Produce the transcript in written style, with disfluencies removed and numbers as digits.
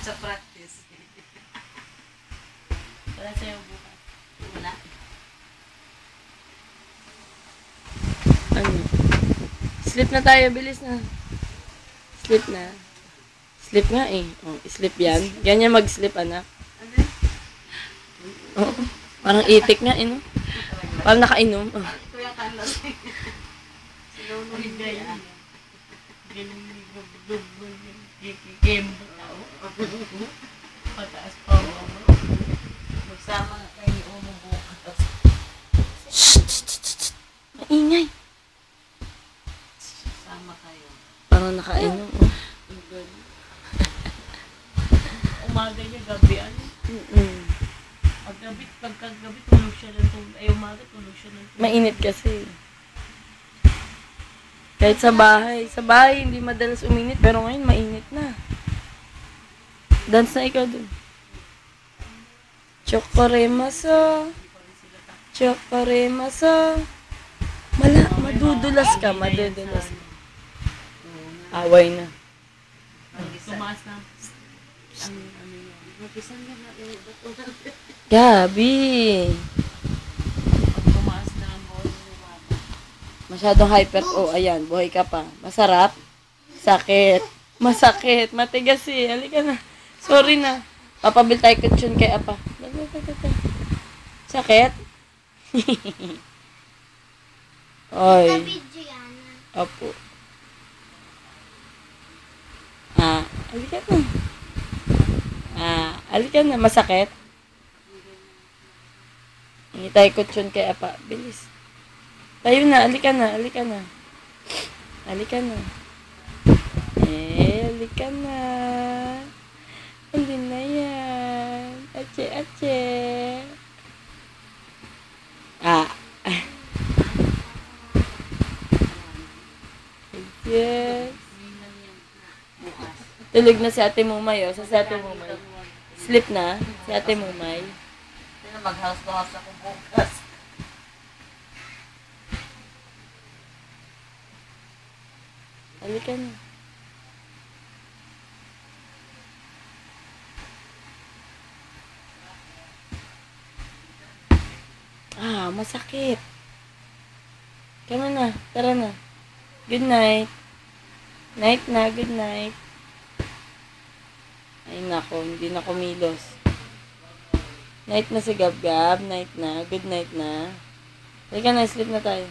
sa practice. Wala sa'yo bukas. Wala. Ano? Sleep na tayo, bilis na. Sleep na. Sleep nga eh. Oh, sleep yan. Ganyan mag-sleep, anak. Ano? Oh, parang itik nga eh, no? Parang nakainom. Oh. Ito yung kanlas. Sinunod niya yan. Game mo tao. Pataas pa mo. Magsama kayo unong bukas. Maingay. Sama kayo. Parang nakainom. Oh. Umaga niya, gabi ano. Pagkagabi tulog siya ng tulog. Ay, umaga tulog siya ng tulog. Mainit kasi. Kahit sa bahay. Sa bahay, hindi madalas uminit. Pero ngayon, mainit na. Dance na ikaw dun. Chokoremaso. Chokoremaso. Madudulas ka. Madudulas ka. Away na. Tumaas na. Ang ano yun. Mag-isang na natin. Gabi. Pag tumaas na ang boses ni mama. Masyadong hyper. Oh, ayan. Buhay ka pa. Masarap. Sakit. Masakit. Matigas eh. Halika na. Sorry na. Papabil tayo kutsyon kay Apa. Sakit? Oy. Opo. Halika na. Halika na. Masakit? Hindi tayo kutsyon kay Apa. Bilis. Tayo na. Halika na. Halika na. Halika na. Halika na. Hindi na yan. Ache, ache. Yes. Tulog na si Ate Mumay, oh. Sa si Ate Mumay. Sleep na si Ate Mumay. Sino mag-house to house ako bukas. Halika na. Masakit. Kama na. Tara na. Good night. Night na. Good night. Ay nako. Hindi na kumilos. Night na si Gab-Gab. Night na. Good night na. Halika na. Sleep na tayo.